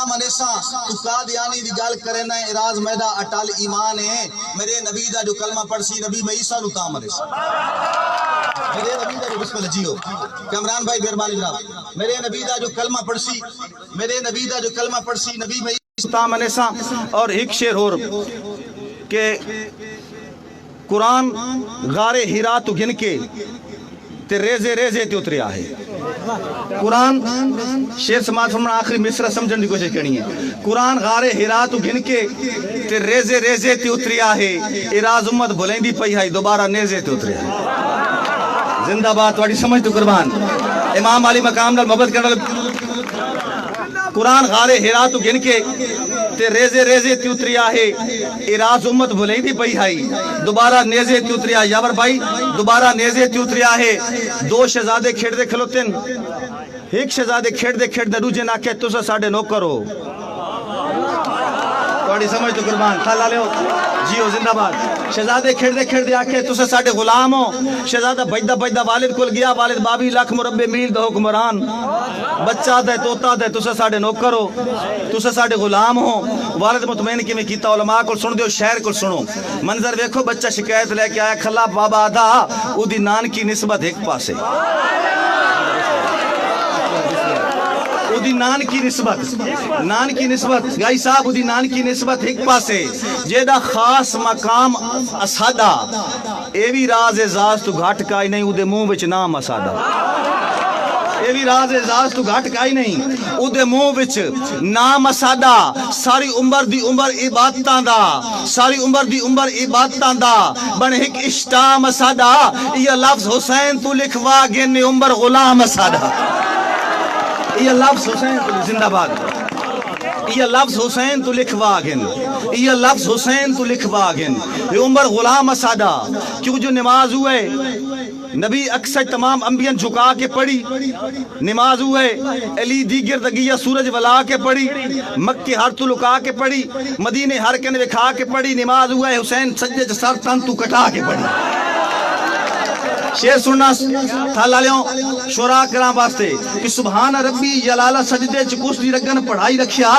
منیسا تو قادیانی دی گل کرے نا اراز میدا اٹل ایمان ہے میرے نبی دا جو کلمہ پڑھ سی نبی میں عیسیٰ نو تا منیسا میرے نبی دا جو بسم اللہ جیو کامران بھائی مہربانی جناب میرے نبی دا جو کلمہ پڑھ سی میرے نبی دا جو کلمہ پڑھ سی نبی میں عیسیٰ تا منیسا اور ایک شعر اور کہ قرآن غار ہیرا تو گن کے تے ریزے ریزے تے اتریا ہے قرآن شیر سماعت فرمانا آخری مصرع سمجھن دی کوشش کرنی ہے قرآن غار ہیرا تو گن کے تے ریزے ریزے تے اتریا ہے اراز امت بھلیندی پئی ہے دوبارہ نیزے تے اتریا ہے زندہ باد واڑی سمجھ تو قربان امام علی مقام نال محبت کرنا قرآن غار ہیرا تو گن کے تے ریزے ریزے تے اتریا ہے اراز امت بھلیندی پئی ہے دوبارہ نیزے تے اتریا ہے یاور بھائی دوبارہ نیزے تے اتریا ہے دو شہزادے کھیڑ دے کھلوتن ایک شہزادے کھیڑ دے دوجے نہ کہ تسا ساڈے نوکر ہو تھوڑی سمجھ تو قربان کھالا لے ہو جیو زندہ باد شہزادے کھیڑ دے آکھے تسا ساڈے غلام ہو شہزادہ بجدہ والد کول گیا والد بابی لاکھ مربع میل دا حکمران بچہ دے توتا دے تسا ساڈے نوکر ہو تسا ساڈے غلام ہو والد مطمئن کی میں کیتا علماء کو سن دیو شہر کو سنو منظر ویکھو بچہ شکایت لے کے آیا کھلا بابا آدھا او دی نان کی نسبت ایک پاسے او دی نان کی نسبت گائی صاحب او دی نان کی نسبت ایک پاسے جیدہ خاص مقام اسادہ ایوی راز اعزاز تو گھٹ کائی نہیں او دے منہ وچ نام اسادہ ایوی راز اعزاز تو گھٹ کائی نہیں او دے منہ وچ نام اسادہ ساری عمر دی عمر عبادتاں دا بن ایک اشتام اسادہ یہ لفظ حسین تو لکھوا گن عمر غلام اسادہ یہ لفظ حسین تو زندہ باد یہ لفظ حسین تو لکھوا گن یہ عمر غلام اسادہ کیوں جو نماز ہوئے نبی اکثر تمام انبیاء جھکا کے پڑھی نماز ہوئے علی دیگر دگیہ سورج ولا کے پڑھی مکہ ہر تو لکا کے پڑھی مدینے ہر کن وکھا کے پڑھی نماز ہوئے حسین سجدے سر تن تو کٹا کے پڑھی شیر سننا تھالا لیوں شورا کرام واسطے کہ سبحان ربی جلالہ سجدے چکوس دی رگن پڑھائی رکھیا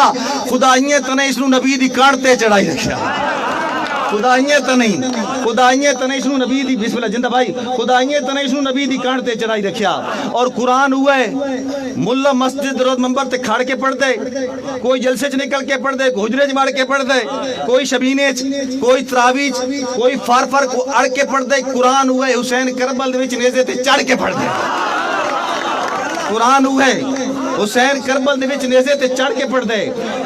خدائیے تنے اس نو نبی دی کانٹے چڑھائی رکھیا خدائیے تنے اس نو نبی دی بسم اللہ جندہ بھائی خدائیے تنے اس نو نبی دی کانٹے چڑھائی رکھیا اور قرآن ہوئے ملہ مسجد روز منبر تے کھاڑ کے پڑھ دے کوئی جلسے چ نکل کے پڑھ دے کوئی حجرے چ مار کے پڑھ دے کوئی شبینے چ کوئی تراویح چ کوئی فار کو اڑ کے پڑھ دے قرآن ہوئے حسین کربل دے وچ نیزے تے چڑھ کے پڑھ دے قرآن ہوئے حسین کربل دے وچ نیزے تے چڑھ کے پڑھ دے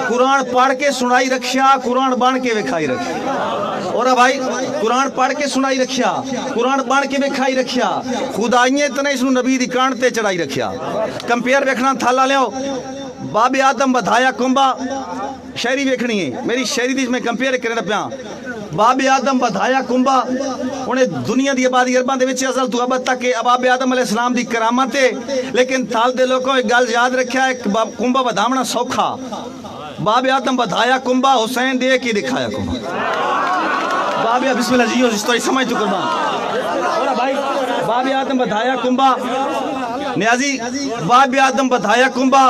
قرآن پڑھ کے سنائی رکھیا قرآن بان کے وکھائی رکھیا اور بھائی قرآن پڑھ کے سنائی رکھیا قرآن بان کے وکھائی رکھیا خدائیے تنے اس نو نبی دی کانٹے چڑھائی رکھیا کمپیئر ویکھنا تھالا لیو باب آدم بدھایا کنبا شاعری ویکھنی ہے میری شاعری دی میں کمپیئر کرنا پیا باب آدم بدھایا کنبا انہیں دنیا دی آبادی عرباں دے وچ ازل تو ابد تک باب آدم علیہ السلام دی کرامت ہے لیکن تھال دے لوگوں ایک گل یاد رکھیا ہے کنبا بدھاونا سوکھا باب آدم بدھایا کنبا حسین دے کے دکھایا کنبا باب بسم اللہ جیو اس تو سمجھ تو قربان اور بھائی باب آدم بدھایا کنبا نیازی باب آدم بدھایا کنبا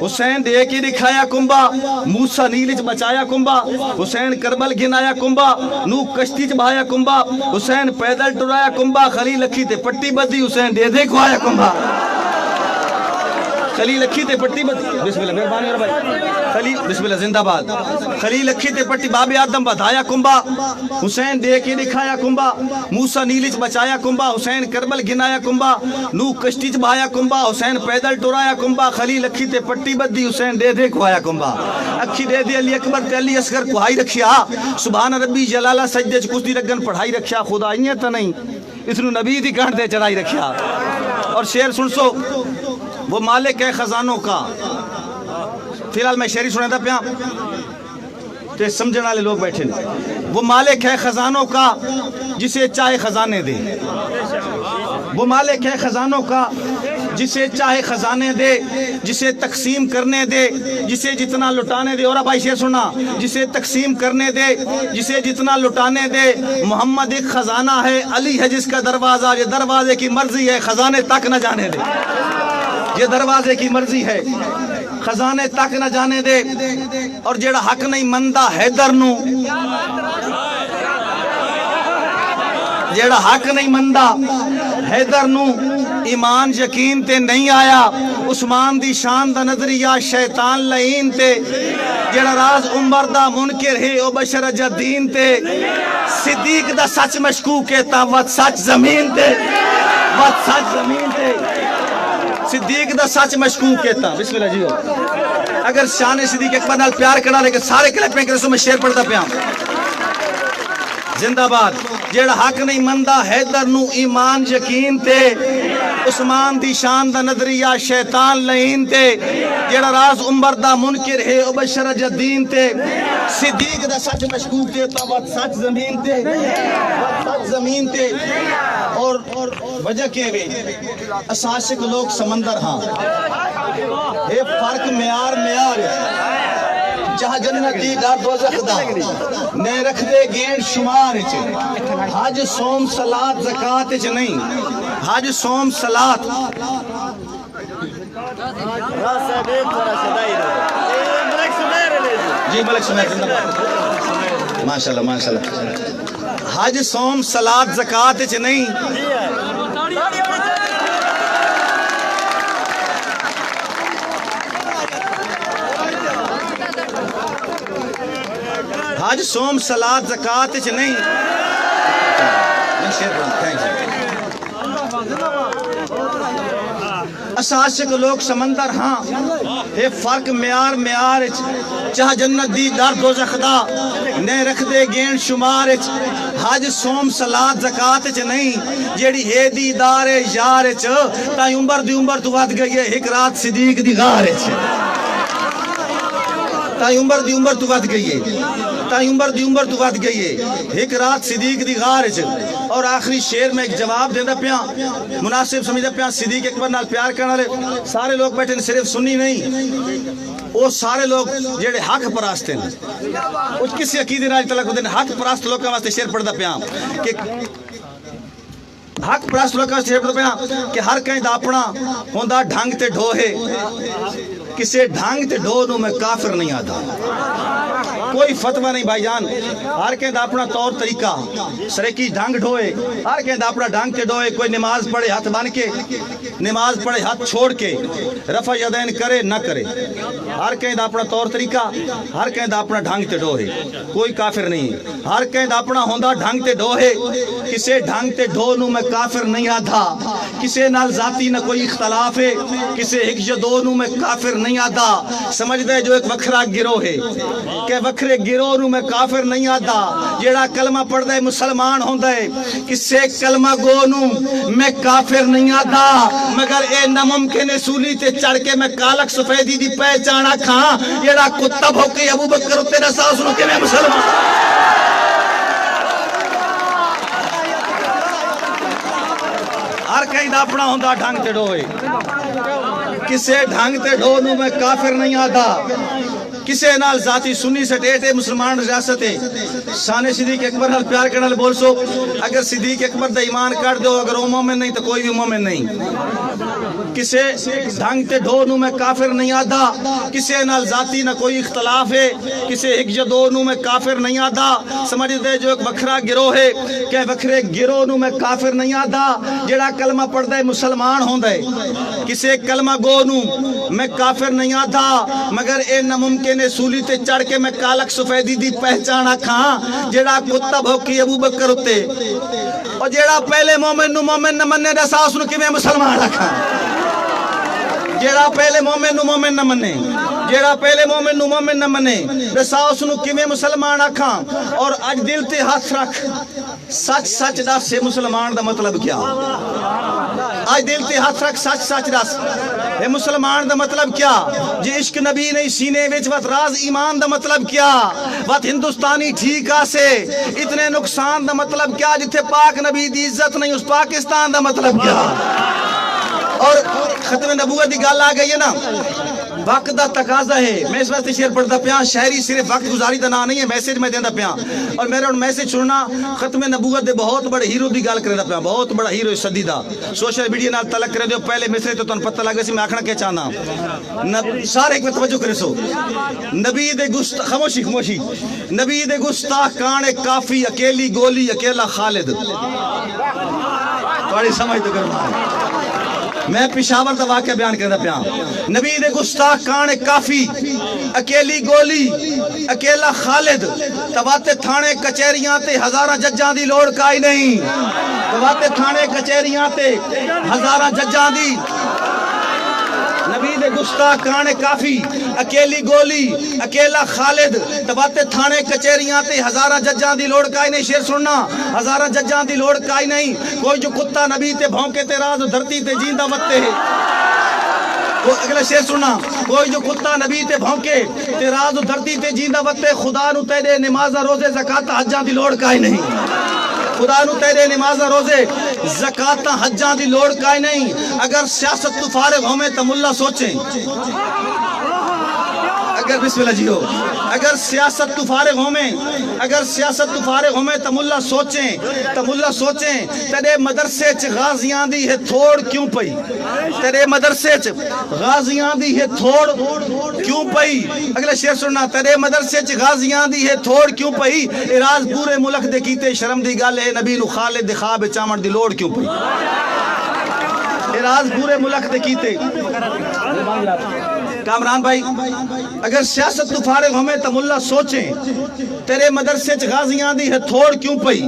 حسین دے کے دکھایا کنبا موسیٰ نیلچ بچایا کنبا حسین کربل گنایا کنبا نو کشتی چ بہایا کنبا حسین پیدل ٹرایا کنبا خلیل لکھی تے پٹی بدی حسین دے دے کھوایا کنبا خلیل لکھی تے پٹی بدی بسم اللہ مہربانی اور بھائی خلیل بسم اللہ زندہ باد خلیل لکھی تے پٹی باب آدم بدھایا کنبا حسین دے کے دکھایا کنبا موسیٰ نیلچ بچایا کنبا حسین کربل گنایا کنبا نو کشتی چ بہایا کنبا حسین پیدل ٹرایا کنبا خلیل لکھی تے پٹی بدی حسین دے دے کھوایا کنبا اکھی دے دے علی اکبر تے علی اصغر کھوائی رکھیا سبحان ربی جلالہ سجدے چ کچھ دی رگن پڑھائی رکھیا خدائیے تا نہیں اس نو نبی دی کانٹے چڑھائی رکھیا اور شعر سن سو وہ مالک ہے خزانوں کا فی الحال میں شعری سنا تھا پیا تو سمجھنے والے لوگ بیٹھے وہ مالک ہے خزانوں کا جسے چاہے خزانے دے وہ مالک ہے خزانوں کا جسے چاہے خزانے دے جسے تقسیم کرنے دے جسے جتنا لٹانے دے اور اب شعر سنا جسے تقسیم کرنے دے جسے جتنا لٹانے دے محمد ایک خزانہ ہے علی ہے جس کا دروازہ یہ دروازے کی مرضی ہے خزانے تک نہ جانے دے یہ دروازے کی مرضی ہے خزانے تک نہ جانے دے اور جیڑا حق نہیں مندا حیدر نو جیڑا حق نہیں مندا حیدر نو ایمان یقین تے نہیں آیا عثمان دی شان دا نظریہ شیطان لعین تے جیڑا راز عمر دا منکر ہے او بشر جدین تے صدیق دا سچ مشکوک ہے تا وقت سچ زمین تے وقت سچ زمین تے صدیق دا سچ مشکوک ہے تا بسم اللہ جیو اگر شان صدیق اکبر نال پیار کرنا لے کہ سارے کلپیں کرے سو میں شیر پڑھتا پیا زندہ باد جیڑا حق نہیں مندا حیدر نو ایمان یقین تے عثمان دی شان دا نظریہ شیطان لعین تے جیڑا راز عمر دا منکر ہے او بشر جدین تے صدیق دا سچ مشکوک تے تو وقت سچ زمین تے وقت سچ زمین تے اور وجہ کے وے اساسک لوگ سمندر ہاں اے فرق معیار جہاں جنتی ڈر دوزخ دا نے رکھ دے گین شمار حج سوم صلات زکاة چ نہیں حج سوم صلات جی ملک سمیر ماشاءاللہ ماشاءاللہ حج سوم صلات زکاة چ نہیں حج سوم صلات زکاة چ نہیں اساسک لوگ سمندر ہاں اے فرق معیار چاہ جنت دی در دوزخ دا نے رکھ دے گین شمار حج سوم صلات زکاة چ نہیں جیڑی ہے دی دار یار چ تائیں عمر دی عمر تو ود گئی ہے ایک رات صدیق دی غار چ تائیں عمر دی عمر تو ود گئی ہے تائیں عمر دی عمر تو ود گئی ہے ایک رات صدیق دی غار چ اور آخری شیر میں ایک جواب دیندا پیا مناسب سمجھدا پیا صدیق اکبر نال پیار کرن والے سارے لوگ بیٹھے صرف سنی نہیں وہ سارے لوگ جڑے حق پرست ہیں وہ کسی عقیدے نال تعلق ہوندے حق پرست لوکاں واسطے شیر پڑھدا پیا کہ حق پرست لوکاں واسطے شیر پڑھدا پیا کہ ہر کہیں دا اپنا ہوندا ڈھنگ تے ڈھو ہے کسے ڈھنگ تے ڈھو نو میں کافر نہیں آتا کوئی فتوہ نہیں بھائی جان ہر کہیں دا اپنا طور طریقہ سریکی ڈھنگ ڈھوئے ہر کہیں دا اپنا ڈھنگ تے ڈھوئے کوئی نماز پڑھے ہاتھ بن کے نماز پڑھے ہاتھ چھوڑ کے رفع یدین کرے نہ کرے ہر کہیں دا اپنا طور طریقہ ہر کہیں دا اپنا ڈھنگ تے ڈھوئے کوئی کافر نہیں ہر کہیں دا اپنا ہوندہ ڈھنگ تے ڈھوئے کسے ڈھنگ تے ڈھو نو میں کافر نہیں آدھا کسے نال ذاتی نہ کوئی اختلاف ہے کسے ایک جدو نو میں کافر نہیں آدھا سمجھ دے جو ایک وکھرا گروہ ہے کہ وکھرے گروہ نو میں کافر نہیں آدھا جیڑا کلمہ پڑھ دے مسلمان ہوں دے کسے کلمہ گو نو میں کافر نہیں آدھا مگر اے نممکن سولی تے چڑھ کے میں کالک سفیدی دی پہچانا کھاں جیڑا کتب ہو کے ابو بکر تیرا ساس نو کہ میں مسلمان ہر کہیں دا اپنا ہوندہ ڈھنگ تے ڈھوئے کسے ڈھنگ تے ڈھو نو میں کافر نہیں آدھا کسے نال ذاتی سنی سے ٹیٹے مسلمان ریاست ہے شان صدیق اکبر نال پیار کرنا لے بول سو اگر صدیق اکبر دا ایمان کر دو اگر وہ مومن نہیں تو کوئی بھی مومن نہیں کسے ڈھنگ تے ڈھو نو میں کافر نہیں آدھا کسے نال ذاتی نہ کوئی اختلاف ہے کسے ایک جدو نو میں کافر نہیں آدھا سمجھ دے جو ایک وکھرا گروہ ہے کہ وکھرے گروہ نو میں کافر نہیں آدھا جڑا کلمہ پڑھ دے مسلمان ہوں دے کسے کلمہ گو نو میں کافر نہیں آدھا مگر اے نممکن سولی تے چڑھ کے میں کالک سفیدی دی پہچانا کھاں جڑا کتب ہو کی ابو بکر ہوتے اور جڑا پہلے مومن نو مومن نہ مننے دا ساس نو کی میں مسلمان رکھاں جیڑا پہلے مومن نو مومن نہ منے جیڑا پہلے مومن نو مومن نہ منے رساؤس نو کیویں مسلمان آکھاں اور اج دل تے ہاتھ رکھ سچ سچ دس سے مسلمان دا مطلب کیا اج دل تے ہاتھ رکھ سچ سچ دس اے مسلمان دا مطلب کیا جی عشق نبی نہیں سینے وچ وت راز ایمان دا مطلب کیا وت ہندوستانی ٹھیک آسے اتنے نقصان دا مطلب کیا جتھے پاک نبی دی عزت نہیں اس پاکستان دا مطلب کیا اور ختم نبوت دی گل آ گئی ہے نا وقت دا تقاضا ہے. میں اس واسطے شعر پڑھتا پیا. شاعری صرف وقت گزاری دا نام نہیں ہے, میسج میں دیندا پیا. اور میرا میسج سننا ختم نبوت دے بہت بڑے ہیرو دی گل کردا پیا. بہت بڑا ہیرو صدی دا سوشل میڈیا نال تعلق کرے دیو. پہلے مصرے تو تانوں پتہ لگ گیا سی میں آکھنا کیا چاہنا. سارے ایک توجہ کرے سو. نبی دے خاموشی خاموشی. نبی دے گستاخ کان کافی, اکیلی گولی اکیلا خالد. تھوڑی سمجھ تو کرنا. میں پشاور دا واقعہ بیان کرنا پیا. نبی دے گستاخ کان کافی, اکیلی گولی اکیلا خالد. تواتے تھانے کچہریاں تے ہزاراں ججاں دی لوڑ کائی نہیں. تواتے تھانے کچہریاں تے ہزاراں ججاں دی. نبی دے گستاخ کان کافی, اکیلی گولی اکیلا خالد. تواتے تھانے کچہریاں تے ہزاراں ججاں دی لوڑ کائی نہیں. شعر سننا, ہزاراں ججاں دی لوڑ کائی نہیں. کوئی جو کتا نبی تے بھونکے تے راز دھرتی تے جیندہ وتے ہے. اگلا شعر سننا, کوئی جو کتا نبی تے بھونکے تے راز دھرتی تے جیندہ وتے. خدا نو تیرے نمازاں روزے زکات حجاں دی لوڑ کائی نہیں. خدا نو تیرے نمازاں روزے زکات حجاں دی لوڑ کائی نہیں. اگر سیاست تو فارغ ہومیں تو ملا سوچیں. اگر بسم اللہ جی ہو. اگر سیاست تو فارغ ہومیں, اگر سیاست تو فارغ ہومیں تو ملا سوچیں. تو ملا سوچیں تیرے مدرسے چ غازیاں دی ہے تھوڑ کیوں پئی. تیرے مدرسے چ غازیاں دی ہے تھوڑ کیوں پئی. اگلا شعر سننا, تیرے مدرسے چ غازیاں دی ہے تھوڑ کیوں پئی. راز پورے ملک دے کیتے شرم دی گل ہے. نبی نو خالد دے خواب چامن دی لوڑ کیوں پئی. راز پورے ملک دے کیتے. کامران بھائی, اگر سیاست تو فارغ ہمیں تو ملا سوچیں تیرے مدرسے چ غازیاں دی ہے تھوڑ کیوں پئی.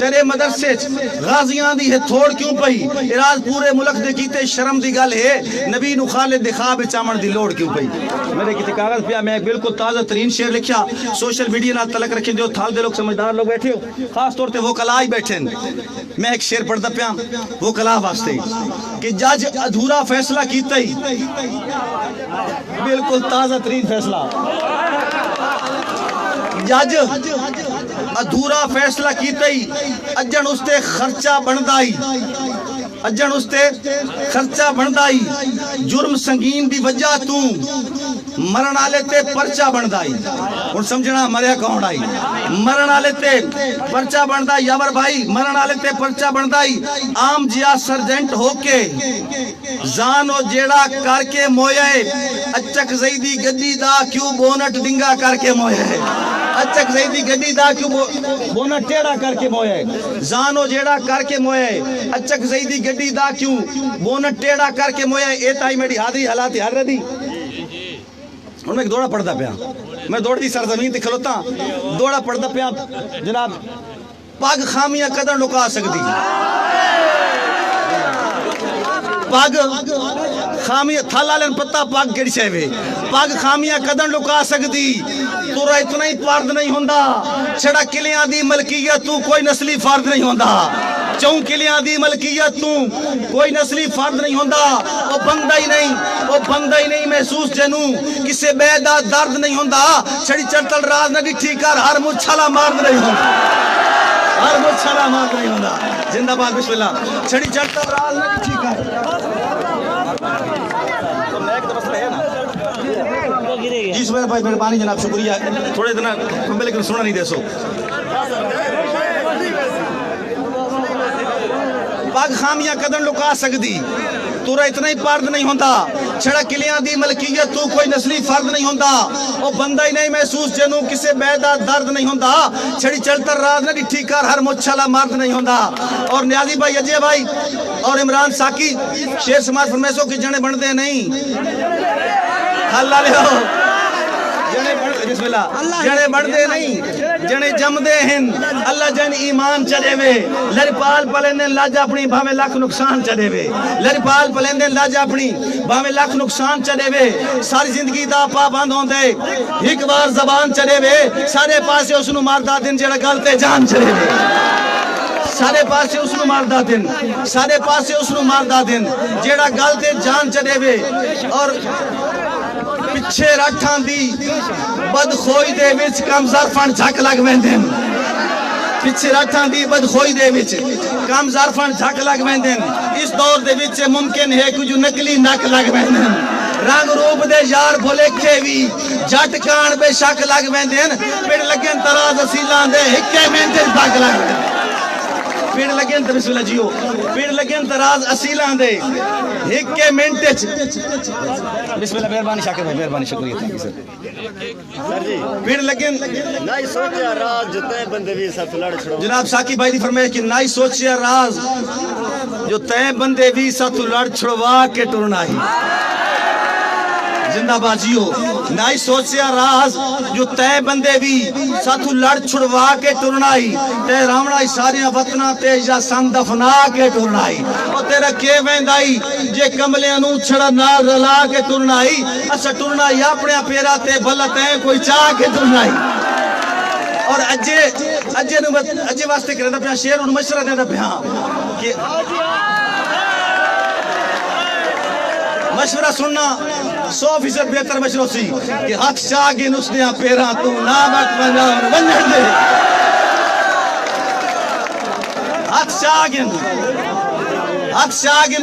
تیرے مدرسے چ غازیاں دی ہے تھوڑ کیوں پئی. راز پورے ملک دے کیتے شرم دی گل ہے. نبی نو خالد دے خواب چامن دی لوڑ کیوں پئی. میرے کسی کاغذ پیا میں بالکل تازہ ترین شعر لکھیا. سوشل میڈیا نال تعلق رکھیں جو تھال دے لوگ سمجھدار لوگ بیٹھے ہو, خاص طور تے وہ کلا ہی بیٹھے. میں ایک شعر پڑھدا پیا وہ کلا واسطے کہ جج ادھورا فیصلہ کیتا ہی. بالکل تازہ ترین فیصلہ. جج ادھورا فیصلہ کیتا ہی, اجن اس تے خرچہ بندا ہی. اجن اس تے خرچہ بندا ہی. جرم سنگین دی وجہ تو مرن والے تے پرچہ بندا ہی. ہن سمجھنا مریا کون آئی. مرن والے تے پرچہ بندا ہی. یاور بھائی, مرن والے تے پرچہ بندا ہی. عام جیا سرجنٹ ہو کے زانو جیڑا کر کے مویا ہے. اچک زیدی گڈی دا کیوں بونٹ ڈنگا کر کے مویا ہے. اچک زیدی گڈی دا کیوں بونٹ ٹیڑا کر کے مویا ہے. زانو جیڑا کر کے مویا ہے. اچک زیدی گڈی دا کیوں بونٹ ٹیڑا کر کے مویا ہے. اے تائی میری حاضری حالات حاضر دی. ہن میں ایک دوڑا پڑھدا پیا. میں دوڑ دی سرزمین تے کھلوتا دوڑا پڑھدا پیا. جناب پگ خامیاں قدر لکا سکدی. پگ خامیاں تھالا لین پتہ پگ کیڑی شے وے. پگ خامیاں قدر لکا سکدی. تورا اتنا ہی فرد نہیں ہوندا چھڑا کلیاں دی ملکیت تو کوئی نسلی فرد نہیں ہوندا. چون کلیاں دی ملکیت تو کوئی نسلی فرد نہیں ہوندا. او بندہ ہی نہیں, او بندہ ہی نہیں محسوس جنوں کسے بے دا درد نہیں ہوندا. چھڑی چڑتل راز نہ ڈٹھی کر ہر مچھلا مارد نہیں ہوندا. ہر مچھلا مارد نہیں ہوندا. زندہ باد بسم اللہ. چھڑی چڑتل راز نہ ڈٹھی کر. تو میں ایک مسئلہ ہے نا جی سمیر بھائی مہربانی جناب شکریہ. تھوڑے اتنا لیکن سننا نہیں دے سو. پگ خامیاں قدر لکا سکدی. تورا اتنا ہی فرد نہیں ہوندا چھڑا کلیاں دی ملکیت تو کوئی نسلی فرد نہیں ہوندا. او بندہ ہی نہیں محسوس جنوں کسے بے دا درد نہیں ہوندا. چھڑی چلتر راز نہ ڈٹھی کر ہر مچھلا مرد نہیں ہوندا. اور نیازی بھائی, اجے بھائی اور عمران ساکی شیر سماج فرمیسو کہ جنے بندے نہیں اللہ لے ہو. بسم اللہ. جنے بڑھدے نہیں جنے جمدے ہیں. اللہ جن ایمان چلے وے. لری پال پلندے لاج اپنی بھاویں لاکھ نقصان چلے وے. لری پال پلندے لاج اپنی بھاویں لاکھ نقصان چلے وے. ساری زندگی دا پابند ہوندے ایک بار زبان چلے وے. سارے پاسے اس نو ماردا دن جڑا گل تے جان چلے وے. سارے پاسے اس نو ماردا دن, سارے پاسے اس نو ماردا دن جیڑا گل تے جان چلے وے. اور پچھے رٹھاں دی بدخوئی دے وچ کم ظرفن جھک لگ ویندن. پچھے رٹھاں دی بدخوئی دے وچ کم ظرفن جھک لگ ویندن. اس دور دے وچ ممکن ہے کچھ نقلی نک لگ ویندن. رنگ روپ دے یار بھولکھے بھی جٹ کان بے شک لگ ویندن پڑ لگن تراز اصیلاں دے ہکے منٹ تک لگ پڑ لگن تے بسم اللہ جیو پڑ لگن تراز اصیلاں دے ہکے منٹ بسم اللہ مہربانی شاکر بھائی مہربانی شکریہ سر جی پڑ لگن نہیں سوچیا راز جو تے بندے بھی ساتھ لڑ چھڑو جناب ساکی بھائی دی فرمائش کہ نہیں سوچیا راز جو تے بندے بھی ساتھ لڑ چھڑوا کے ٹرنا ہی زندہ بازیو نہیں سوچیا راز جو تے بندے بھی ساتھ لڑ چھڑوا کے ٹرنا ہی تے راونا ہی ساریاں وطنہ تے یا سن دفنا کے ٹرنا ہی اور تیرا کے ویندائی جے کملے انو چھڑا نال رلا کے ٹرنا ہی اچھا ٹرنا ہی اپنے پیرا تے بھلا تے کوئی چاہ کے ٹرنا ہی اور اجے واسطے کرنا پیا شیر ان مشورہ دینا پیا کہ مشورہ سننا 100% بہتر مشورہ سی کہ ہاتھ چاگن اس نے پیرا تو نامت ونجھن دے ہاتھ چاگن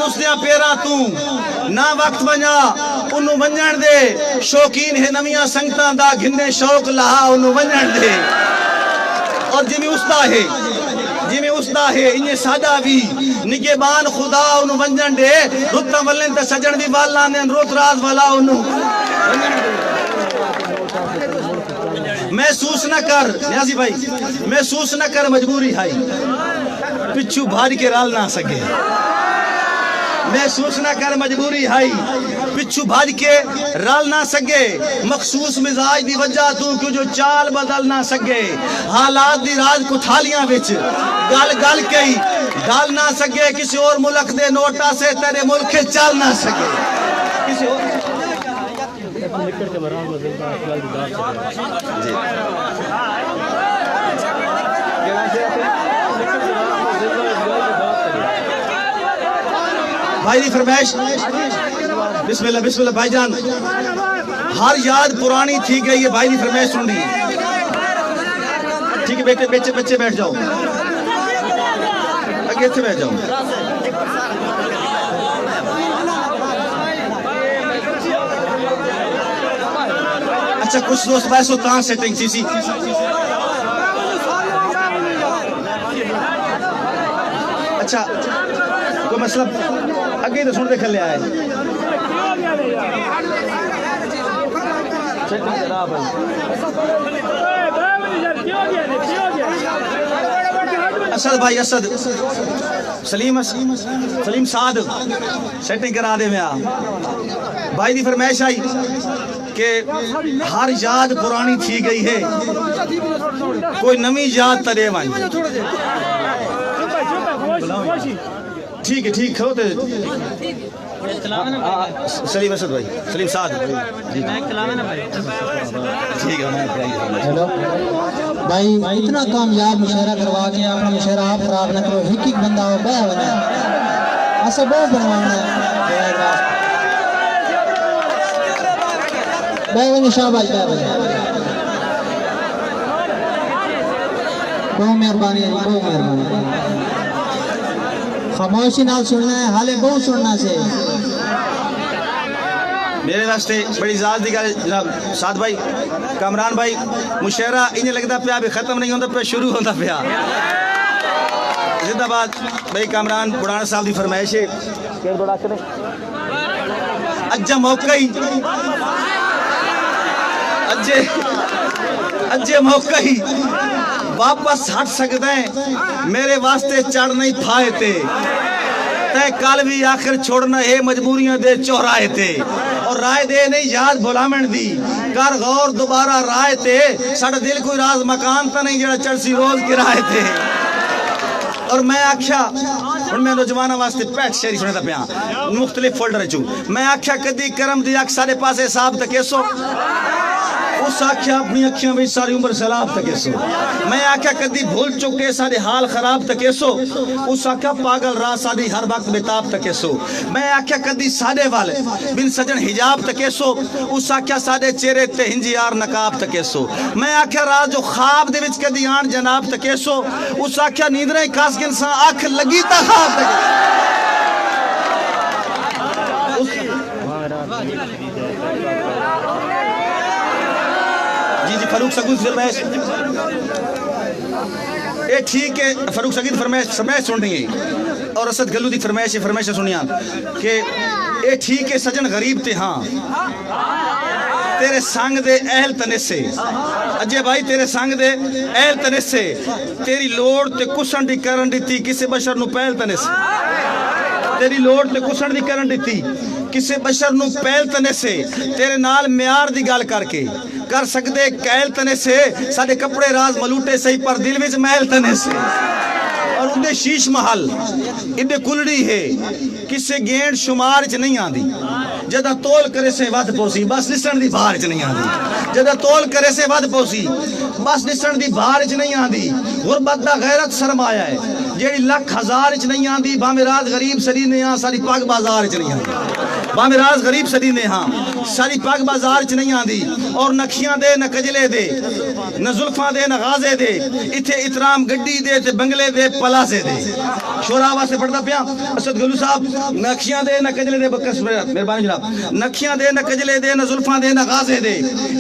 اس نے پیرا تو نا وقت ونجا انہوں ونجھن دے شوقین ہے نمیاں سنگتاں دا گھنے شوق لہا انہوں ونجھن دے اور جمی استا ہے انہیں سادہ بھی نگہبان خدا انہوں ونجن دے رتا ولن تا سجن بھی والا نے روت راز والا انہوں محسوس نہ کر نیازی بھائی محسوس نہ کر مجبوری ہے پچھو بھاری کے رال نہ سکے محسوس نہ کر مجبوری ہے پچھو بھاج کے رال نہ سکے مخصوص مزاج دی وجہ تو کیوں جو چال بدل نہ سکے حالات دی راز کٹھالیاں وچ گل گل کئی ڈال نہ سکے کسی اور ملک دے نوٹا سے تیرے ملک چال نہ سکے کسی اور بھائی دی فرمائش بسم اللہ بھائی جان ہر یاد پرانی تھی گئی ہے بھائی دی فرمائش سن رہی ٹھیک ہے بیٹے بچے بیٹھ جاؤ آگے سے بیٹھ جاؤ اچھا کچھ دوست بھائی سو کہاں سیٹنگ سی اچھا کوئی مسئلہ اگے تو سن دے کھلے آئے اسد بھائی اسد سلیم سعد سیٹنگ کرا دے میں بھائی دی فرمائش آئی کہ ہر یاد پرانی تھی گئی ہے کوئی نمی یاد ترے وائیں ٹھیک ہے ٹھیک ہوتے سلیم اسد بھائی سلیم سعد ٹھیک ہے بھائی اتنا کامیاب مشاعرہ کروا کے اپنا مشاعرہ آپ خراب نہ کرو ایک بندہ ہو بہ بنا ایسا بہت بنوانا ہے بہ بنے شاہ بھائی بہ بنے بہت مہربانی ہے بہت مہربانی خاموشی نال سننا ہے حالے بہت سننا سے میرے واسطے بڑی ذات دی گل جناب سعد بھائی کامران بھائی مشاعرہ انہیں لگتا پیا بھی ختم نہیں ہوتا پیا شروع ہوتا پیا زندہ باد بھائی کامران بڑھانا صاحب دی فرمائش ہے اجا موقع ہی اجے موقع ہی واپس ہٹ سکتے ہیں میرے واسطے چڑھ نہیں پھائے تے کل بھی آخر چھوڑنا ہے مجبوریاں دے چوراہے تے اور رائے دے نہیں یاد بھلامن دی کر غور دوبارہ رائے تے ساڑھا دل کوئی راز مکان تا نہیں جڑا چڑسی روز کرائے تے اور میں آکھیا اور میں نوجوانہ واسطے پیٹ شہری سنے تا پیا مختلف فولڈر چوں میں آکھیا کدی کرم دی اک سارے پاسے صاحب تکیسو اس آکھیا اپنی اکھیاں بھی ساری عمر سلاب تکیسو میں آکھیا کدی بھول چکے سارے حال خراب تکیسو اس آکھیا پاگل راہ ساری ہر وقت بتاب تکیسو میں آکھیا کدی سادے والے بن سجن حجاب تکیسو اس آکھیا سادے چہرے تے ہنجیار نقاب تکیسو میں آکھیا راہ جو خواب دے وچ کدی آن جناب تکیسو اس آکھیا نیندریں کاس گنساں آکھ لگی تا خواب تکیسو فاروق سگود فرمائش اے ٹھیک ہے فاروق سگید فرمائش سن رہی ہے اور اسد گلو دی فرمائش سنیا کہ اے ٹھیک ہے سجن غریب تے ہاں تیرے سانگ دے اہل تنسے اجے بھائی تیرے سانگ دے اہل تنسے تیری لوڑ تے کسن دی کرن دیتی کسے بشر نو پہل تنسے تیری لوڑ تے کسن دی کرن دیتی کسے بشر نو پہل تنسے تیرے نال میار دی گال کر کے کر سکدے کہل تنسے ساڑے کپڑے راز ملوٹے سہی پر دل وچ محل تنسے اور اندے شیش محل اندے کلڑی ہے کسے گینڈ شمار چ نہیں آندی جدہ تول کرے سے ود پوسی بس نسن دی بھار چ نہیں آندی جدہ تول کرے سے ود پوسی بس نسن دی بھار چ نہیں آندی غربت دا غیرت سرمایہ ہے جیڑی لکھ ہزار چ نہیں آندی بامی راز غریب سری نے ہاں ساری پاک بازار چ نہیں آندی بامی راز غریب سری نے ہاں ساری پاک بازار چ نہیں آندی اور نکھیاں دے نہ کجلے دے نہ زلفاں دے نہ غازے دے اتھے اترام گڈی دے تے بنگلے دے پلاسے دے شورا واسطے پڑھدا پیا اسد گلو صاحب نکھیاں دے نہ کجلے دے بکس مہربانی جناب نکھیاں دے نہ کجلے دے نہ زلفاں دے نہ غازے دے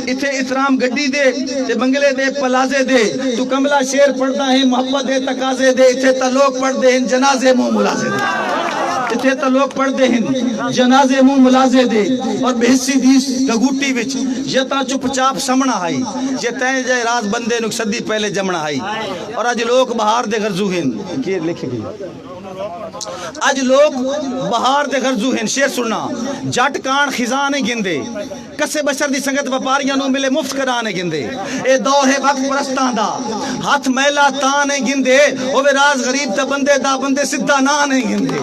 اتھے اترام گڈی دے تے بنگلے دے پلازے دے تو کملا شیر پڑھدا ہے محبت دے تقاضے دے اتھے تا لوگ پڑھدے ہیں جنازے منہ ملازے دے اتھے تا لوگ پڑھدے ہیں جنازے منہ ملازے دے اور بحثی دیس گگوٹی وچ یہ تا چپ چاپ سمنا ہائی یہ تین جائے راز بندے نک صدی پہلے جمنا ہائی اور آج لوگ بہار دے غرزو ہیں یہ لکھے گئی آج لوگ بہار دے غرزو ہیں شیر سننا جٹ کان خزانے گندے کسے بشر دی سنگت وپاریاں نو ملے مفت کرانے گندے اے دور ہے وقت پرستان دا ہاتھ میلا تانے گندے اوے راز غریب تا بندے دا بندے سدھا نانے گندے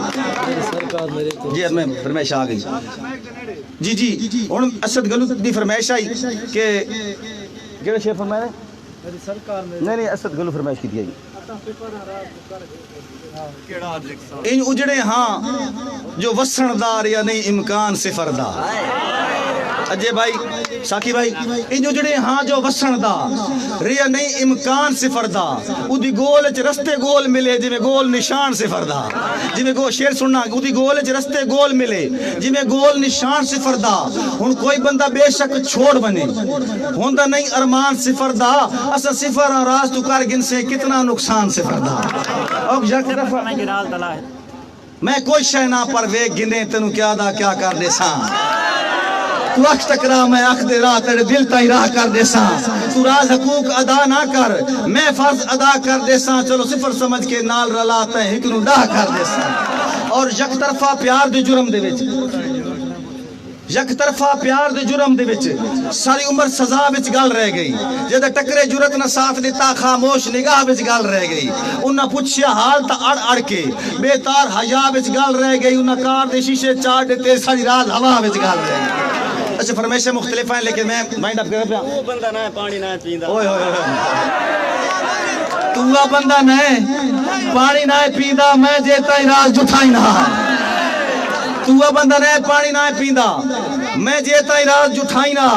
جی میں فرمائش آ گئی جی جی اور اسد گلو دی فرمائش آئی کہ کیڑے شیر فرمائے نہیں اسد گلو فرمائش کی دی ان اجڑے ہاں جو وسندار یا نہیں امکان صفر دا اجے بھائی ساکی بھائی ان اجڑے ہاں جو وسندار یا نہیں امکان صفر دا ادھی گول چ رستے گول ملے جی میں گول نشان صفر دا جی میں شیر سننا ادھی گول چ رستے گول ملے جی میں گول نشان صفر دا ہن کوئی بندہ بے شک چھوڑ بنے ہوندا نہیں ارمان صفر دا اسا صفر راز تو کر گن سے کتنا نقصان صفر دا اب جا کے میں کوئی شے نہ پر ویگ گنے تینوں کیا دا کیا کر دے ساں تو اکھ ٹکرا میں اکھ دے راہ تیرے دل تائی راہ کر دے ساں تو راز حقوق ادا نہ کر میں فرض ادا کر دے ساں چلو صفر سمجھ کے نال رلاتا ہے ہکنو ڈاہ کر دے ساں اور یک طرفہ پیار دے جرم دے وچ یک طرفہ پیار دے جرم دے وچ ساری عمر سزا وچ گل رہ گئی جدہ ٹکرے جرت نہ ساتھ دیتا خاموش نگاہ وچ گل رہ گئی انہاں پوچھیا حال تا اڑ اڑ کے بے تار حیا وچ گل رہ گئی انہاں کار دے شیشے چاڑ دیتے ساری راز ہوا وچ گل رہ گئی اچھا فرمائشیں مختلف ہیں لیکن میں مائنڈ اپ کر پیا وہ بندہ نہ پانی نہ پیندا اوئے ہوئے تو بندہ نہ پانی نہ پیندا میں جیتا ہی راز جٹھائی نہ تو بندہ نہ پانی نہ پیندا میں جیتا ہی راز جٹھائی نہ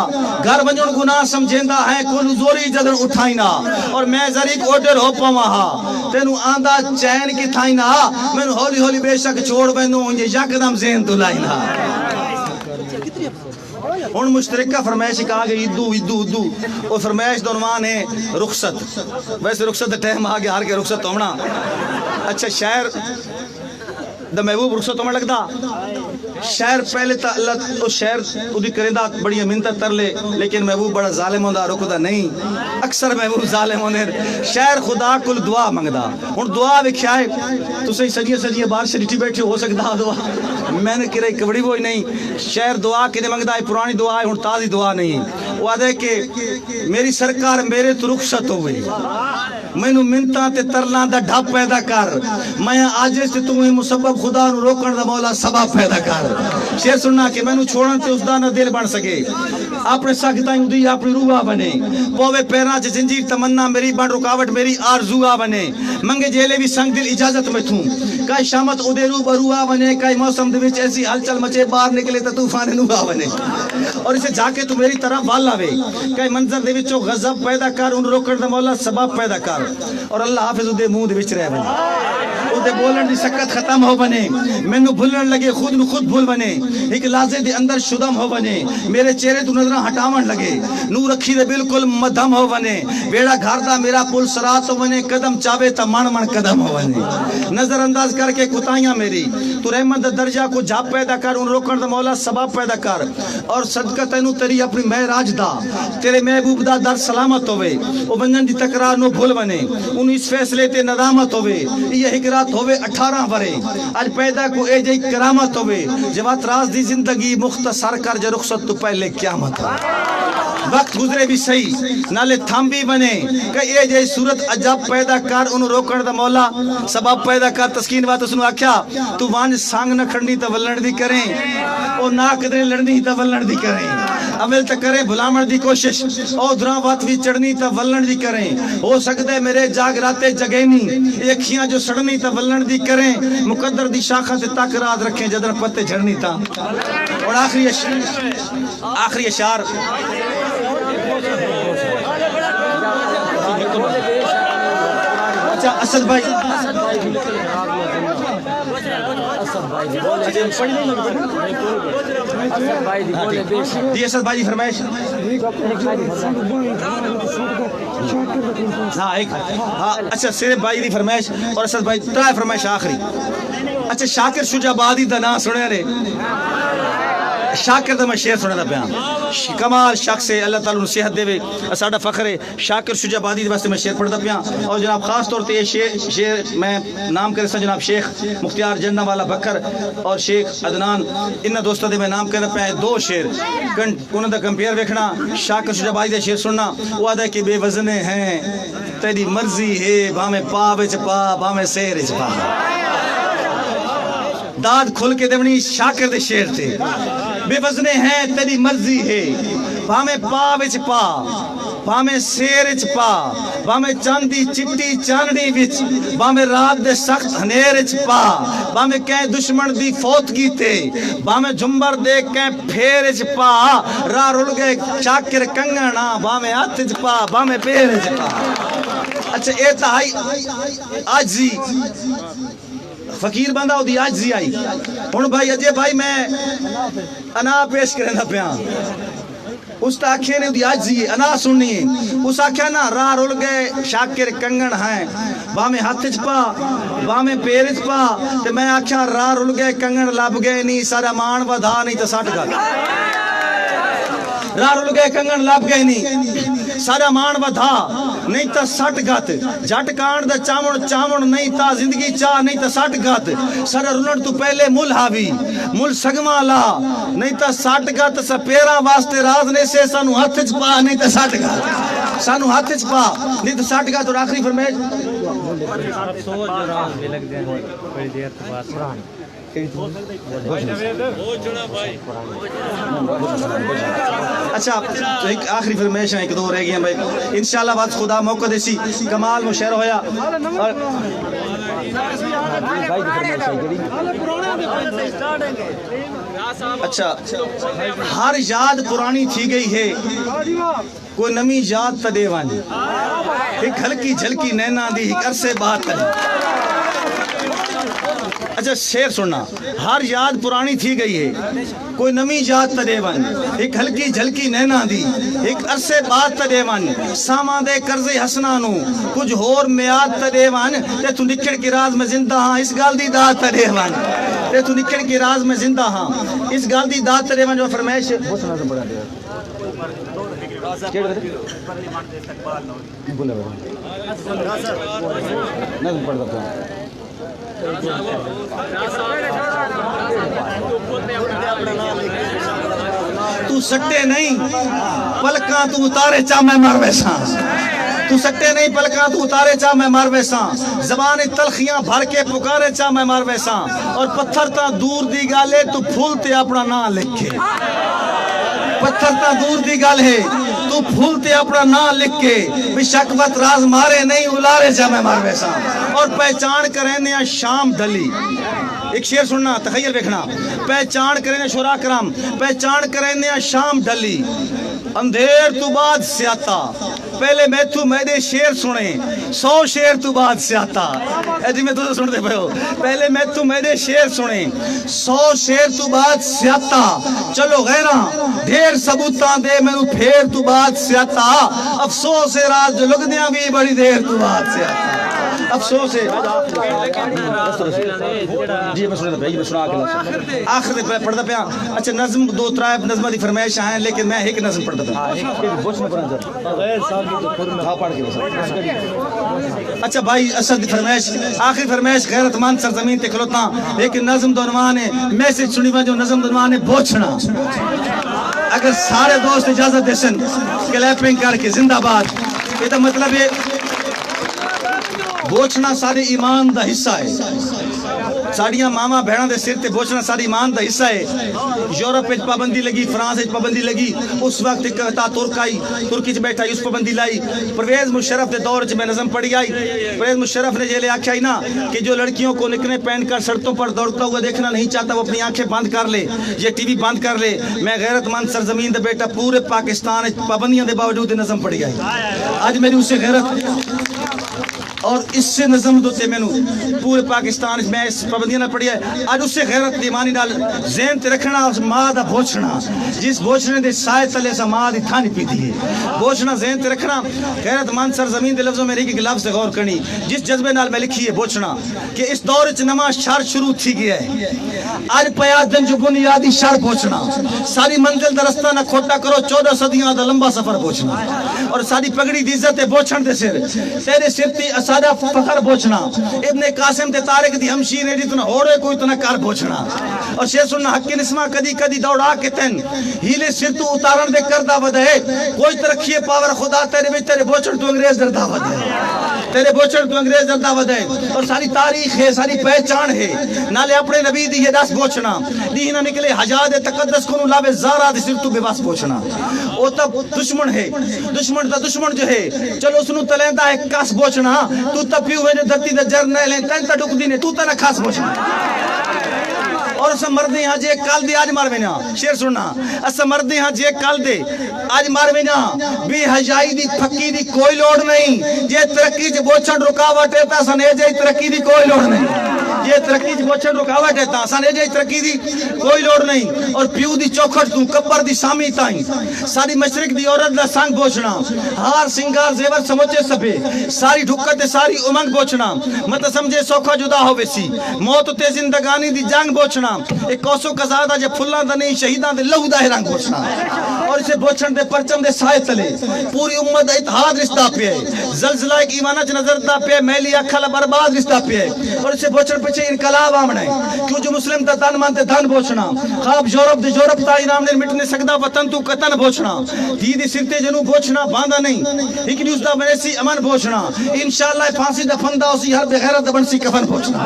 گھر ونجن گناہ سمجھیندا ہے کول زوری جدن اٹھائی نہ اور میں ذریق اوڈر ہو پاواں ہا تینوں آندا چین کی تھائی نہ میں ہولی ہولی بے شک چھوڑ بینوں یہ یکدم ذہن تو لائی نہ ان مشترکہ فرمائش کہا گئی ادو اور فرمائش دونوان ہے رخصت ویسے رخصت ٹائم آگے ہار کے رخصت ہونا اچھا شاعر دا محبوب رخصت ہونا لگتا شاعر پہلے تا اللہ شاعر ادھی کرندہ بڑی منتہ تر لے لیکن محبوب بڑا ظالم ہوندہ رکھدا نہیں اکثر محبوب ظالم ہوندے شاعر خدا کل دعا منگدا ان دعا وکھیا ہے تو صحیح سجیے بار سے ڈٹی بیٹھے ہو سکتا دعا میں نے کہا کبڑی وہی نہیں شاعر دعا کے منگدا ہے پرانی دعا ہے ان تازی دعا نہیں وہ آدھے کہ میری سرکار میرے تو رخصت ہوئی میں نو منتہ تے ترلان دا ڈھپ پیدا کر میں آجے سے تمہیں مسبب خدا نو روکن دا مولا سبب پیدا کر شیر سننا کہ میں نو چھوڑن تے اس دا نہ دل بن سکے اپنے ساکتائیں دی اپنی روحہ بنے پوے پیران چے زنجیر تمنا میری بن رکاوٹ میری آرزوہ بنے منگے جیلے بھی سنگ دل اجازت میں تھوں کئی شامت ادے رو بروہ بنے کئی موسم دے وچ ایسی ہلچل مچے باہر نکلے تا طوفان نوحہ بنے اور اسے جا کے تو میری طرف والا وے کئی منظر دے وچوں غضب پیدا کر ان روکن دا مولا سبب پیدا کر اور اللہ حافظ ادے منہ دے وچ رہ بنے ادے بولن دی سکت ختم ہو بنے میں نو بھولن لگے خود نو خود بھول بنے ایک لازے دے اندر شدم ہو بنے میرے چہرے تو نظر نظر ہٹاون لگے نو رکھی دے بالکل مدھم ہو ونے بیڑا گھر دا میرا پل سرات ہو ونے قدم چاوے تا من من قدم ہو ونے نظر انداز کر کے کتائیاں میری تو رحمت دا درجہ کو جھاپ پیدا کر ان روکن دا مولا سباب پیدا کر اور صدقہ تینو تیری اپنی معراج دا تیرے محبوب دا در سلامت ہوئے او بنجن دی تکرار نو بھول ونے ان اس فیصلے تے ندامت ہوئے یہ حکرات ہوئے 18 برے آج پیدا کو اے جائی کرامت ہوئے جوات راز دی زندگی مختصر کر جا رخصت تو پہلے قیامت وقت گزرے بھی صحیح نالے تھام بھی بنے کہ اے جائی صورت عجب پیدا کر انہوں روکن دا مولا سبب پیدا کر تسکین بات اسنو آکھیا تو وانج سانگ نہ کھڑنی تا ولن دی کریں او نا قدرے لڑنی تا ولن دی کریں عمل تا کریں بھلامن دی کوشش او دران بات بھی چڑھنی تا ولن دی کریں ہو سکتے میرے جاگ راتے جگینی ایکھیاں جو سڑنی تا ولن دی کریں مقدر دی شاخہ تے تک رات رکھیں جدر پتے جھڑنی تا اور آخری اشار اچھا اسد بھائی جی اسد بھائی فرمائش ہاں ایک ہاں اچھا صرف بھائی دی فرمائش اور اسد بھائی ترائے فرمائش آخری اچھا شاکر شجابادی دا نا سنے رہے شاکر دا میں شیر سنے دا بیان کمال شخص ہے اللہ تعالیٰ نصیحت دے وے ساڑا فخر ہے شاکر شجابادی دے واسطے میں شیر پڑھ دا بیان اور جناب خاص طور تے یہ شیر میں نام کرے سا جناب شیخ مختار جنہ والا بکر اور شیخ عدنان انہ دوستہ دے میں نام کرے پہ دو شیر انہوں دا کمپیر ویکھنا شاکر شجابادی دے شیر سننا وہ آدھا کہ بے وزنے ہیں تیری مرضی ہے بامے پا بچ پا بامے سیر اچ پا داد کھل کے دیونی شاکر دے شیر تھے بے وزنے ہیں تیری مرضی ہے بامے پا بچ پا بامے سیر اچ پا بامے چاندی چٹی چاندی وچ بامے رات دے سخت ہنیر اچ پا بامے کہیں دشمن دی فوت کیتے بامے جھمبر دے کہیں پھیر اچ پا راہ رول گئے چاکر کنگنا بامے ہاتھ اچ پا بامے پیر اچ پا اچھا اے تہائی آجزی فقیر بندہ ہو دی آجزی آئی ہون بھائی اجے بھائی میں انا پیش کریں دا پیان اس تا آکھے نے دی آجزی ہے انا سننی ہے اس آکھے نا راہ رول گئے شاکر کنگن ہیں بامے ہاتھ چپا بامے پیر چپا تے میں آکھے راہ رول گئے کنگن لب گئے نہیں سارا مان ودھا نہیں تا ساٹھ گا راہ رول گئے کنگن لب گئے نہیں سارا مان ودھا نہیں تا سٹ گت جٹ کانڈ دا چامن چامن نہیں تا زندگی چاہ نہیں تا سٹ گت سارا رولن تو پہلے مل ہاوی مل سگما لا نہیں تا سٹ گت سا پیرا واسطے راز نے سے سانو ہاتھ چ پا نہیں تا سٹ گت سانو ہاتھ چ پا نہیں تا سٹ گت اور آخری فرمائش سو جو راز بھی لگ دیں بڑی دیر تو بات قرآن اچھا تو ایک آخری فرمیش ہے ایک دو رہ گئی ہیں بھائی انشاءاللہ بات خدا موقع دیسی کمال مشہر ہویا اچھا ہر یاد پرانی تھی گئی ہے کوئی نمی یاد تا دیوانی ایک ہلکی جھلکی نینا دی ایک عرصے بات کریں اچھا شیر سننا ہر یاد پرانی تھی گئی ہے کوئی نمی یاد تدیوان ایک ہلکی جھلکی نینا دی ایک عرصے بعد تدیوان سامان دے قرض حسنانو کچھ ہور میاد تدیوان تے تو نکڑ کی راز میں زندہ ہاں اس گال دی داد تدیوان تے تو نکڑ کی راز میں زندہ ہاں اس گال دی داد تدیوان جو فرمائش بہت نازم پڑھا دے نازم پڑھا دے تو سٹے نہیں پلکاں تو اتارے چاہ میں مر ویساں تو سٹے نہیں پلکاں تو اتارے چاہ میں مر ویساں زبان تلخیاں بھر کے پکارے چاہ میں مر ویساں اور پتھر تا دور دی گالے تو پھولتے اپنا نام لکھے پتھر تا دور دی گال ہے تو پھولتے اپنا نام لکھ کے بھی شکوت راز مارے نہیں الارے چاہ میں مر ویساں اور پہچان کریں نیا شام دلی ایک شعر سننا تخیل دیکھنا پہچان کرنے شورا کرام پہچان کرنے شام ڈلی اندھیر تو بعد سیاتا پہلے میں تو میرے شعر سنے 100 شعر تو بعد سیاتا جی میں تو سنتے پہ ہو پہلے میں تو میرے شعر سنے 100 شعر تو بعد سیاتا چلو غیرہ ڈھیر ثبوتاں دے میں تو پھیر تو بعد سیاتا افسوس ہے راز جو لگ دیاں بھی بڑی دیر تو بعد سیاتا افسوس ہے جی میں سنا پہ سنا کے آخر پہ پڑھتا پیا اچھا نظم 2-3 نظمہ دی فرمائش ہیں لیکن میں ایک نظم پڑھتا تھا اچھا بھائی اسد دی فرمائش آخری فرمائش غیرت مند سرزمین تے کھلوتا ایک نظم دونوان ہے میسج سنی جو نظم دونوان ہے بوچھنا اگر سارے دوست اجازت دیسن کلیپنگ کر کے زندہ باد یہ تو مطلب ہے بوچھنا سارے ایمان دا حصہ ہے ساڑیاں ماما بہنوں دے سر تے بوچھنا ساری ایمان دا حصہ ہے یورپ وچ پابندی لگی فرانس وچ پابندی لگی اس وقت کہتا ترکی چ بیٹھا اس پابندی لائی پرویز مشرف دے دور چ میں نظم پڑھی آئی پرویز مشرف نے جیلے آکھیا ہی نا کہ جو لڑکیوں کو نکنے پہن کر سڑکوں پر دوڑتا ہوا دیکھنا نہیں چاہتا وہ اپنی آنکھیں بند کر لے یہ ٹی وی بند کر لے میں غیرت مند سرزمین دے بیٹا پورے پاکستان وچ پابندیاں دے باوجود نظم پڑھی آئی آج میری اسے غیرت اور اس سے نظم دوتے میں پورے پاکستان میں اس پابندیاں نہ پڑھی ہے آج اس سے غیرت دیمانی نال ذہن تے رکھنا اس ماں دا بوچھنا جس بوچھنے دے سائے تلے سا ماں دی تھانی پیتی ہے بوچھنا ذہن تے رکھنا غیرت مند سرزمین دے لفظوں میں ایک لفظ غور کرنی جس جذبے نال میں لکھی ہے بوچھنا کہ اس دور وچ نواں شر شروع تھی گیا ہے آج پیا دن جو بنیادی شر بوچھنا ساری منزل دا رستہ نہ کھوٹا کرو 14 صدیاں دا لمبا سفر بوچھنا اور ساری پگڑی دی عزت ہے بوچھن دے سر تیرے سر تے سادہ فخر بوچھنا ابن قاسم تے طارق دی ہمشیر نے جتنا ہو رہے کوئی اتنا کار بوچھنا اور شیخ سننا حق کے نسمہ کدی کدی دوڑا کے تن ہیلے سر تو اتارن دے کردہ ودے کوئی ترکھیے پاور خدا تیرے بھی تیرے بوچھن تو انگریز دردہ ودے تیرے بوچھن تو انگریز دردہ ودے اور ساری تاریخ ہے ساری پہچان ہے نالے اپنے نبی دی یہ دس بوچھنا دینا نکلے حجاد تقدس کنو لابے زارہ دی سر تو بے باس بوچھنا او تب دشمن ہے دشمن تا دشمن جو ہے چلو سنو تلیندہ ہے کاس بوچھنا تو تب پیو ہے جو دھرتی دا جر نہ لیں تین تا ڈک دینے تو تا نہ خاص بوچھنا اور اسا مردیں ہاں جے کال دے آج ماروینا شیر سننا اسا مردیں ہاں جے کال دے آج ماروینا بے حجائی دی پھکی دی کوئی لوڑ نہیں جے ترقی جے بوچھن رکاوٹ ہے تا سنے جے ترقی دی کوئی لوڑ نہیں یہ ترقی جے بوچھن رکاوٹ ہے تا سنے جے ترقی دی کوئی لوڑ نہیں اور پیو دی چوکھٹ تو کپر دی سامی تائیں ساری مشرق دی عورت دا سانگ بوچھنا ہار سنگار زیور سموچے سبے ساری ڈھکت ساری امنگ بوچھنا مت سمجھے سوکھا جدا ہو ویسی موت تے زندگانی دی جنگ بوچھنا ایک کوسو قزادہ جے پھلاں دا نہیں شہیداں دے لہو دا رنگ بوچھنا اور اسے بوچھن دے پرچم دے سائے تلے پوری امت اتحاد رشتہ پہ ہے زلزلہ ایک ایمانہ چ نظر دا پہ میلی اکھل برباد رشتہ پہ ہے اور اسے بوچھن پیچھے انقلاب آمنا ہے کیوں جو مسلم تا دن مانتے دن بوچھنا خواب یورپ دے یورپ تا ایران نے مٹنے سکدا وطن تو قطن بوچھنا دیدی سرتے جنو بوچھنا باندھا نہیں ایک نیوز دا بنیسی امن بوچھنا انشاءاللہ پھانسی دا فندہ اسی ہر بغیرت بنسی کفن بوچھنا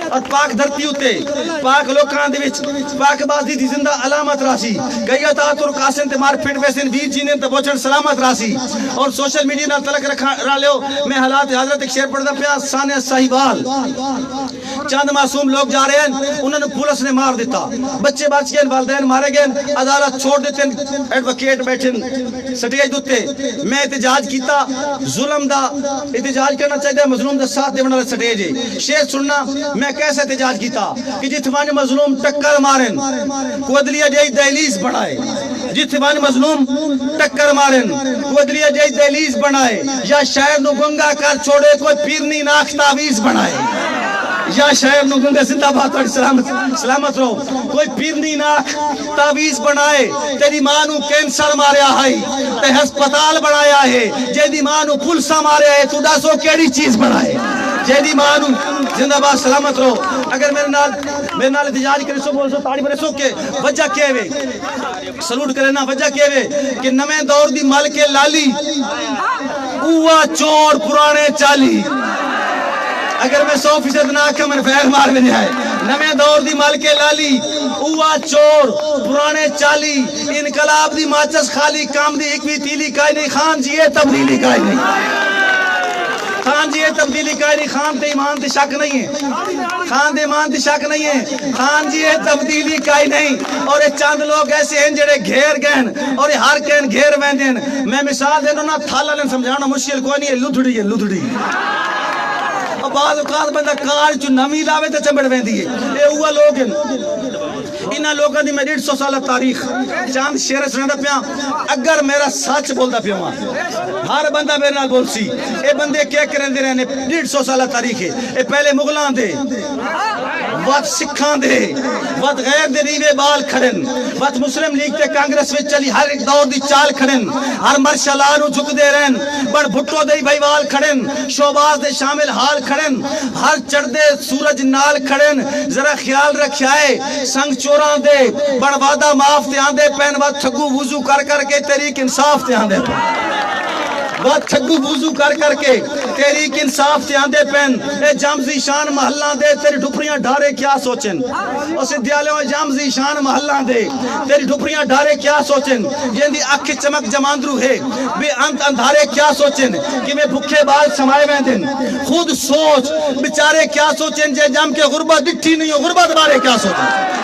اور پاک دھرتی ہوتے پاک لوکان دے وچ پاک بازی دی زندہ علامت راسی گئیہ تاتر قاسم تے مار پھٹ ویسن ویر جینے تے بوچھن سلامت راسی اور سوشل میڈیا نہ تلک رکھا لیو میں حالات حضرت ایک شیر پڑھتا پیا سانیہ صاحبال چاند معصوم لوگ جا رہے ہیں انہوں نے پولیس نے مار دیتا بچے بچ گئے والدین مارے گئے عدالت چھوڑ دیتے ایڈوکیٹ بیٹھے سٹیج دوتے میں احتجاج کیتا ظلم دا احتجاج کرنا چاہیے مظلوم دا ساتھ دے بنا سٹیج ہے شیر سننا میں کیسے احتجاج کیتا کہ جتوانی مظلوم ٹکر مارن کو عدلیہ جائی دہلیز بڑھائے جتوانی مظلوم ٹکر مارن کو عدلیہ جائی دہلیز بڑھائے یا شاعر نو گنگا کر چھوڑے کوئی پیرنی ناک تعویز بڑھائے یا شاعر نو گنگا زندہ بات اور سلامت رہو کوئی پیرنی ناک تعویز بنائے تیری ماں نو کینسر ماریا ہے تے ہسپتال بنایا ہے جیدی ماں نو پلسا ماریا ہے تو دسو کیڑی چیز بنائے جیدی ماں نو زندہ بات سلامت رہو اگر میرے نال احتجاج کرے سو بول سو تاڑی برے سو کے وجہ کہے وے سلوٹ کرے نا وجہ کہے وے کہ نمیں دور دی ملک لالی اوہ چور پرانے چالی اگر میں 100% نہ آکھا من فیغ مار میں نہیں آئے نمیں دور دی ملک لالی اوہ چور پرانے چالی انقلاب دی ماچس خالی کام دی ایک بھی تیلی کائی نہیں خان جیے تبدیلی کائی نہیں خان جی یہ تبدیلی کا نہیں، خان تے ایمان تے شک نہیں ہے، خان دے ایمان تے شک نہیں ہے، خان جی یہ تبدیلی کا ہی نہیں. اور یہ چند لوگ ایسے ہیں جڑے گھیر گئے اور یہ ہر کہن گھیر ویندے ہیں. میں مثال دینا نا، تھالا نے سمجھانا مشکل کوئی نہیں ہے، لدھڑی ہے لدھڑی. اور بعض اوقات بندہ کار چ نمی لاوے تے چمڑ ویندی ہے. اے اوہ لوگ ہیں، انہاں لوگاں دی میں 150 سالہ تاریخ چاند شیر سنادا پیا. اگر میرا سچ بولدا پیا ہاں، ہر بندہ میرے نال بول سی. اے بندے کیا کرندے رہنے 150 سالہ تاریخ ہے. اے پہلے مغلاں دے وقت سکھاں دے وقت غیر دے ریوے بال کھڑن، وقت مسلم لیگ تے کانگریس وچ چلی ہر ایک دور دی چال کھڑن، ہر مرشلا نو جھک دے رہن، بڑ بھٹو دے بھائی وال کھڑن، شوباز دے شامل حال کھڑن، ہر چڑھدے سورج نال کھڑن. ذرا خیال رکھیا ہے سنگ چوراں دے بڑ وعدہ معاف تے آندے پین، وقت ٹھگو وضو کر کر کے تحریک انصاف تے آندے پین، وقت ٹھگو وضو کر کر کے تحریک انصاف تے آندے پین. اے جامزی شان محلاں دے تیری ڈھپریاں ڈھارے کیا سوچن، اس دیالیوں جامزی شان محلاں دے تیری ڈھپریاں ڈھارے کیا سوچن. جیندی اکھ چمک جماندرو ہے بے انت اندھارے کیا سوچن، کہ میں بھکھے بال سمائے ویندن. خود سوچ بیچارے کیا سوچن، جے جام کے غربت ڈٹھی نہیں ہو غربت بارے کیا سوچن.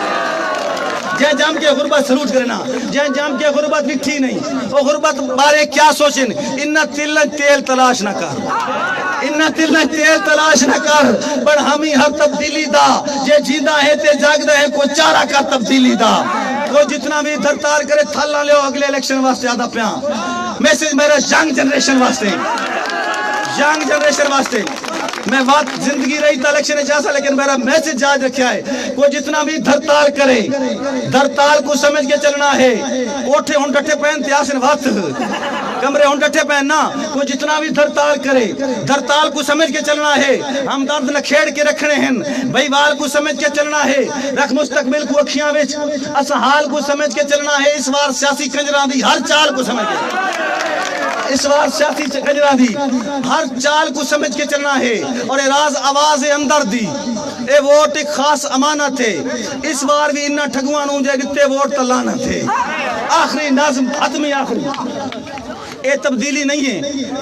جے جام کے غربت سلوٹ کرنا، جے جام کے غربت لکھی نہیں، وہ غربت بارے کیا سوچن. انہ تل تیل تلاش نہ کر، انہ تل تیل تلاش نہ کر، پر ہمیں ہر تبدیلی دا جے جیندہ ہے تے جاگدہ ہے کوئی چارہ کا تبدیلی دا. کوئی جتنا بھی درتار کرے تھالا لے اگلے الیکشن واسطے آدھا پیاں. میسیج میرا ینگ جنریشن واسطے، ینگ جنریشن واسطے. میں بات زندگی رہی تا الیکشن اجازہ، لیکن میرا میسیج یاد رکھیا ہے، کوئی جتنا بھی دھرتال کرے دھرتال کو سمجھ کے چلنا ہے. کوٹھے ہن ڈٹھے پہن تیاسن وقت کمرے ہن ڈٹھے پہن نا. کوئی جتنا بھی دھرتال کرے دھرتال کو سمجھ کے چلنا ہے. ہم درد نہ کھیڑ کے رکھنے ہیں، بھائی وال کو سمجھ کے چلنا ہے. رکھ مستقبل کو اکھیاں وچ، اس حال کو سمجھ کے چلنا ہے. اس بار سیاسی کنجراں دی ہر چال کو سمجھ کے، اس بار سیاسی کنجراں دی ہر چال کو سمجھ کے چلنا ہے. اور اے راز آواز اندر دی، اے ووٹ ایک خاص امانت ہے. اس بار بھی انہاں ٹھگواں نوں جے دتے ووٹ تے لعنت ہے. آخری نظم ختمی آخری، اے تبدیلی نہیں ہے.